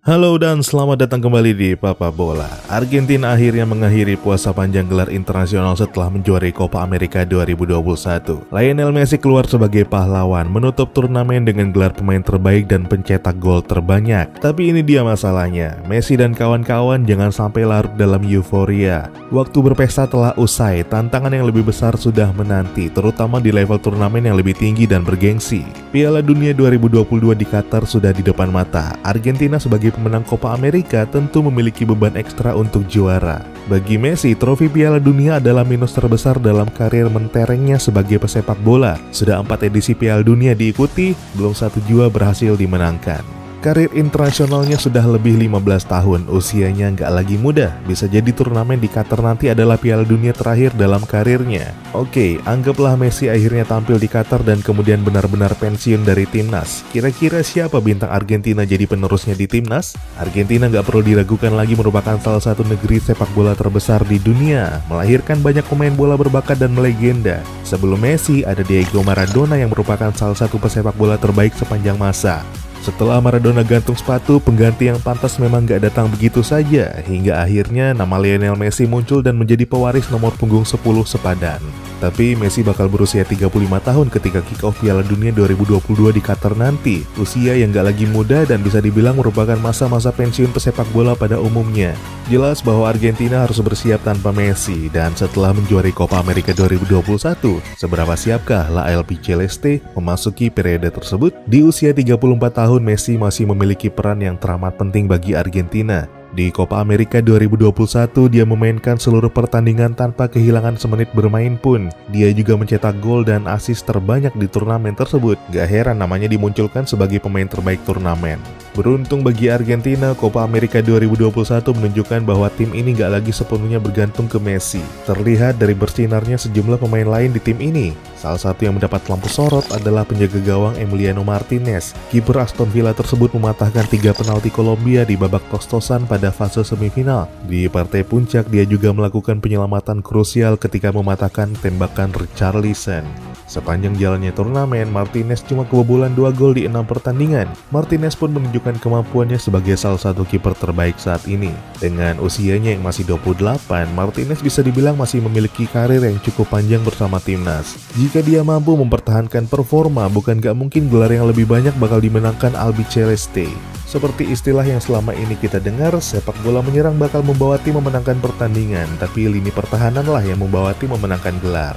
Halo dan selamat datang kembali di Papa Bola. Argentina akhirnya mengakhiri puasa panjang gelar internasional setelah menjuarai Copa America 2021. Lionel Messi keluar sebagai pahlawan, menutup turnamen dengan gelar pemain terbaik dan pencetak gol terbanyak. Tapi ini dia masalahnya, Messi dan kawan-kawan jangan sampai larut dalam euforia. Waktu berpesta telah usai, tantangan yang lebih besar sudah menanti, terutama di level turnamen yang lebih tinggi dan bergengsi. Piala Dunia 2022 di Qatar sudah di depan mata. Argentina sebagai pemenang Copa America tentu memiliki beban ekstra untuk juara. Bagi Messi, trofi Piala Dunia adalah minus terbesar dalam karir menterengnya sebagai pesepak bola. Sudah 4 edisi Piala Dunia diikuti, belum satu jua berhasil dimenangkan. Karir internasionalnya sudah lebih 15 tahun, usianya nggak lagi muda. Bisa jadi turnamen di Qatar nanti adalah Piala Dunia terakhir dalam karirnya. Oke, anggaplah Messi akhirnya tampil di Qatar dan kemudian benar-benar pensiun dari timnas. Kira-kira siapa bintang Argentina jadi penerusnya di timnas? Argentina nggak perlu diragukan lagi merupakan salah satu negeri sepak bola terbesar di dunia, melahirkan banyak pemain bola berbakat dan melegenda. Sebelum Messi, ada Diego Maradona yang merupakan salah satu pesepak bola terbaik sepanjang masa. Setelah Maradona gantung sepatu, pengganti yang pantas memang gak datang begitu saja, hingga akhirnya nama Lionel Messi muncul dan menjadi pewaris nomor punggung 10 sepadan. Tapi Messi bakal berusia 35 tahun ketika kick-off Piala Dunia 2022 di Qatar nanti. Usia yang gak lagi muda dan bisa dibilang merupakan masa-masa pensiun pesepak bola pada umumnya. Jelas bahwa Argentina harus bersiap tanpa Messi, dan setelah menjuarai Copa America 2021, seberapa siapkah La LP Celeste memasuki periode tersebut? Di usia 34 tahun, Messi masih memiliki peran yang teramat penting bagi Argentina. Di Copa America 2021, dia memainkan seluruh pertandingan tanpa kehilangan semenit bermain pun. Dia juga mencetak gol dan assist terbanyak di turnamen tersebut. Gak heran namanya dimunculkan sebagai pemain terbaik turnamen. Beruntung bagi Argentina, Copa America 2021 menunjukkan bahwa tim ini gak lagi sepenuhnya bergantung ke Messi. Terlihat dari bersinarnya sejumlah pemain lain di tim ini. Salah satu yang mendapat lampu sorot adalah penjaga gawang Emiliano Martinez. Kiper Aston Villa tersebut mematahkan 3 penalti Kolombia di babak tos-tosan pada fase semifinal. Di partai puncak, dia juga melakukan penyelamatan krusial ketika mematahkan tembakan Richarlison. Sepanjang jalannya turnamen, Martinez cuma kebobolan 2 gol di 6 pertandingan. Martinez pun menunjukkan kemampuannya sebagai salah satu kiper terbaik saat ini. Dengan usianya yang masih 28, Martinez bisa dibilang masih memiliki karir yang cukup panjang bersama timnas. Jika dia mampu mempertahankan performa, bukan gak mungkin gelar yang lebih banyak bakal dimenangkan Albi Celeste. Seperti istilah yang selama ini kita dengar, sepak bola menyerang bakal membawa tim memenangkan pertandingan, tapi lini pertahananlah yang membawa tim memenangkan gelar.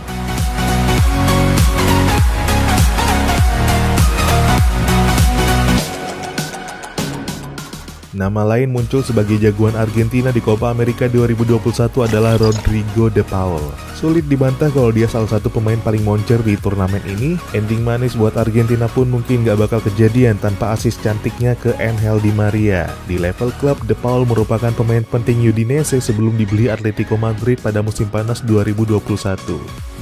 Nama lain muncul sebagai jagoan Argentina di Copa America 2021 adalah Rodrigo de Paul. Sulit dibantah kalau dia salah satu pemain paling moncer di turnamen ini. Ending manis buat Argentina pun mungkin gak bakal kejadian tanpa asis cantiknya ke Angel Di Maria. Di level klub, de Paul merupakan pemain penting Udinese sebelum dibeli Atletico Madrid pada musim panas 2021.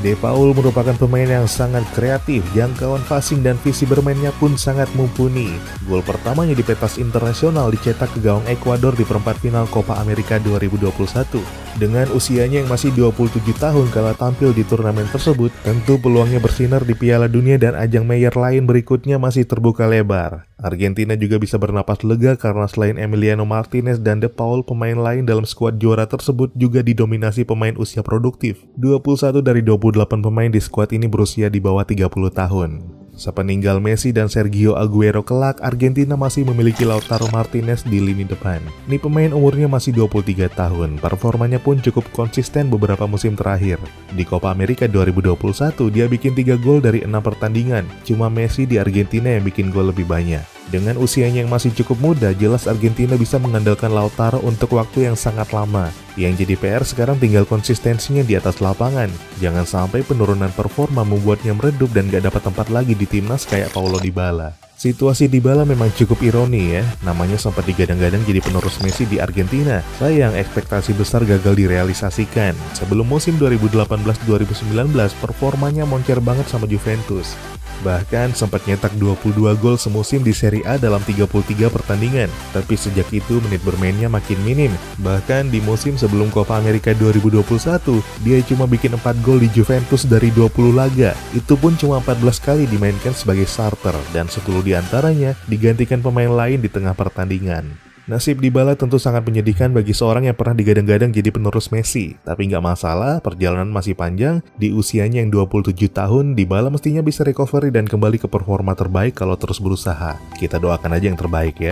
De Paul merupakan pemain yang sangat kreatif, jangkauan passing dan visi bermainnya pun sangat mumpuni. Gol pertamanya di pentas internasional dicetak ke gawang Ekuador di perempat final Copa America 2021. Dengan usianya yang masih 27 tahun kala tampil di turnamen tersebut, tentu peluangnya bersinar di Piala Dunia dan ajang mayor lain berikutnya masih terbuka lebar. Argentina juga bisa bernapas lega karena selain Emiliano Martinez dan de Paul, pemain lain dalam skuad juara tersebut juga didominasi pemain usia produktif. 21 dari 28 pemain di skuad ini berusia di bawah 30 tahun. Sepeninggal Messi dan Sergio Aguero kelak, Argentina masih memiliki Lautaro Martinez di lini depan. Ini pemain umurnya masih 23 tahun, performanya pun cukup konsisten beberapa musim terakhir. Di Copa America 2021, dia bikin 3 gol dari 6 pertandingan, cuma Messi di Argentina yang bikin gol lebih banyak. Dengan usianya yang masih cukup muda, jelas Argentina bisa mengandalkan Lautaro untuk waktu yang sangat lama. Yang jadi PR sekarang tinggal konsistensinya di atas lapangan. Jangan sampai penurunan performa membuatnya meredup dan gak dapat tempat lagi di timnas kayak Paulo Dybala. Situasi Dybala memang cukup ironi ya, namanya sempat digadang-gadang jadi penerus Messi di Argentina. Sayang ekspektasi besar gagal direalisasikan. Sebelum musim 2018-2019, performanya moncer banget sama Juventus. Bahkan sempat nyetak 22 gol semusim di Serie A dalam 33 pertandingan. Tapi sejak itu menit bermainnya makin minim. Bahkan di musim sebelum Copa America 2021, dia cuma bikin 4 gol di Juventus dari 20 laga. Itu pun cuma 14 kali dimainkan sebagai starter dan 10 diantaranya digantikan pemain lain di tengah pertandingan. Nasib Dybala tentu sangat menyedihkan bagi seorang yang pernah digadang-gadang jadi penerus Messi. Tapi nggak masalah, perjalanan masih panjang. Di usianya yang 27 tahun, Dybala mestinya bisa recovery dan kembali ke performa terbaik kalau terus berusaha. Kita doakan aja yang terbaik ya.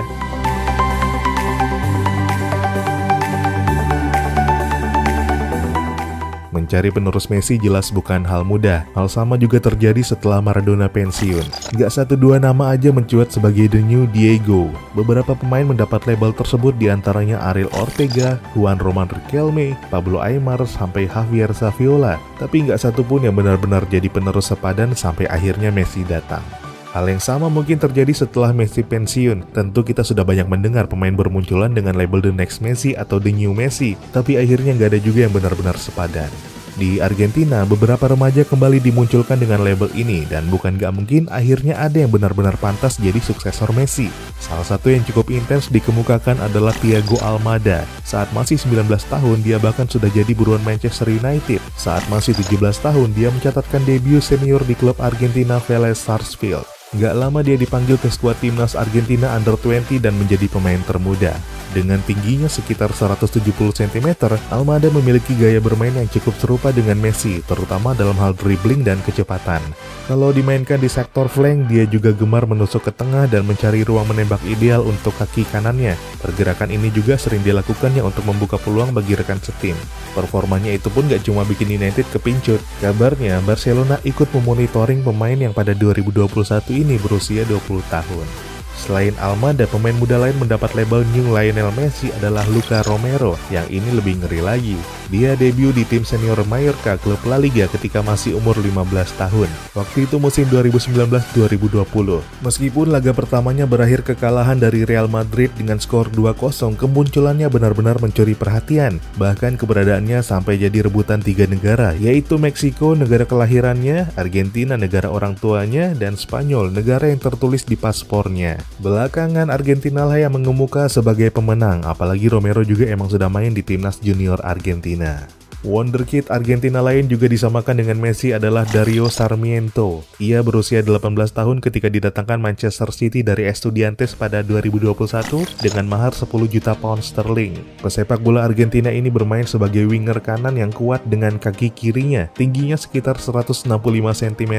Mencari penerus Messi jelas bukan hal mudah. Hal sama juga terjadi setelah Maradona pensiun. Gak satu dua nama aja mencuat sebagai the new Diego. Beberapa pemain mendapat label tersebut diantaranya Ariel Ortega, Juan Román Riquelme, Pablo Aimar, sampai Javier Saviola. Tapi gak satu pun yang benar-benar jadi penerus sepadan sampai akhirnya Messi datang. Hal yang sama mungkin terjadi setelah Messi pensiun. Tentu kita sudah banyak mendengar pemain bermunculan dengan label The Next Messi atau The New Messi, tapi akhirnya nggak ada juga yang benar-benar sepadan. Di Argentina, beberapa remaja kembali dimunculkan dengan label ini, dan bukan nggak mungkin akhirnya ada yang benar-benar pantas jadi suksesor Messi. Salah satu yang cukup intens dikemukakan adalah Thiago Almada. Saat masih 19 tahun, dia bahkan sudah jadi buruan Manchester United. Saat masih 17 tahun, dia mencatatkan debut senior di klub Argentina Vélez Sarsfield. Gak lama dia dipanggil ke skuad timnas Argentina Under-20 dan menjadi pemain termuda. Dengan tingginya sekitar 170 cm, Almada memiliki gaya bermain yang cukup serupa dengan Messi, terutama dalam hal dribbling dan kecepatan. Kalau dimainkan di sektor flank, dia juga gemar menusuk ke tengah dan mencari ruang menembak ideal untuk kaki kanannya. Pergerakan ini juga sering dilakukannya untuk membuka peluang bagi rekan setim. Performanya itu pun gak cuma bikin United kepincut. Kabarnya, Barcelona ikut memonitoring pemain yang pada 2021 ini berusia 20 tahun. Selain Almada, pemain muda lain mendapat label New Lionel Messi adalah Luka Romero, yang ini lebih ngeri lagi. Dia debut di tim senior Mallorca, klub La Liga ketika masih umur 15 tahun. Waktu itu musim 2019-2020. Meskipun laga pertamanya berakhir kekalahan dari Real Madrid dengan skor 2-0, kemunculannya benar-benar mencuri perhatian. Bahkan keberadaannya sampai jadi rebutan 3 negara, yaitu Meksiko, negara kelahirannya, Argentina, negara orang tuanya, dan Spanyol, negara yang tertulis di paspornya. Belakangan Argentina lah yang mengemuka sebagai pemenang, apalagi Romero juga emang sudah main di timnas junior Argentina. Wonderkid Argentina lain juga disamakan dengan Messi adalah Dario Sarmiento. Ia berusia 18 tahun ketika didatangkan Manchester City dari Estudiantes pada 2021 dengan mahar 10 juta pound sterling. Pesepak bola Argentina ini bermain sebagai winger kanan yang kuat dengan kaki kirinya. Tingginya sekitar 165 cm,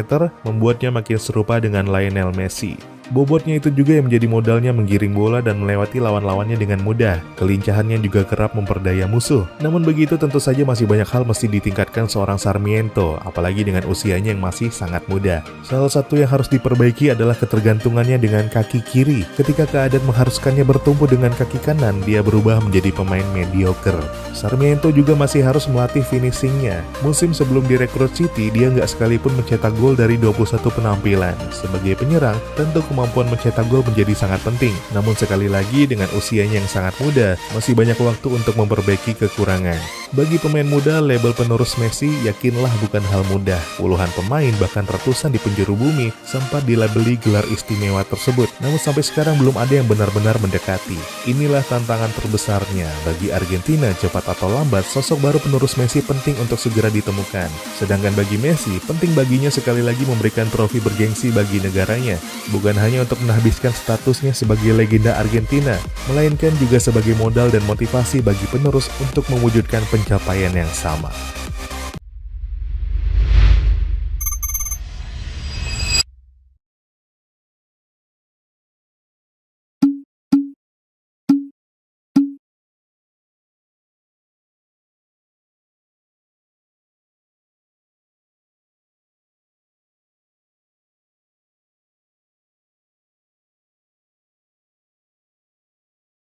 membuatnya makin serupa dengan Lionel Messi. Bobotnya itu juga yang menjadi modalnya menggiring bola dan melewati lawan-lawannya dengan mudah. Kelincahannya juga kerap memperdaya musuh. Namun begitu tentu saja masih banyak hal mesti ditingkatkan seorang Sarmiento, apalagi dengan usianya yang masih sangat muda. Salah satu yang harus diperbaiki adalah ketergantungannya dengan kaki kiri. Ketika keadaan mengharuskannya bertumpu dengan kaki kanan, dia berubah menjadi pemain mediocre. Sarmiento juga masih harus melatih finishingnya. Musim sebelum direkrut City, dia nggak sekalipun mencetak gol dari 21 penampilan. Sebagai penyerang, tentu kemampuan mencetak gol menjadi sangat penting. Namun sekali lagi dengan usianya yang sangat muda, masih banyak waktu untuk memperbaiki kekurangan. Bagi pemain muda, label penerus Messi yakinlah bukan hal mudah. Puluhan pemain bahkan ratusan di penjuru bumi sempat dilabeli gelar istimewa tersebut. Namun sampai sekarang belum ada yang benar-benar mendekati. Inilah tantangan terbesarnya. Bagi Argentina, cepat atau lambat, sosok baru penerus Messi penting untuk segera ditemukan. Sedangkan bagi Messi, penting baginya sekali lagi memberikan trofi bergengsi bagi negaranya. Bukan hanya untuk menghabiskan statusnya sebagai legenda Argentina, melainkan juga sebagai modal dan motivasi bagi penerus untuk mewujudkan pencapaian yang sama.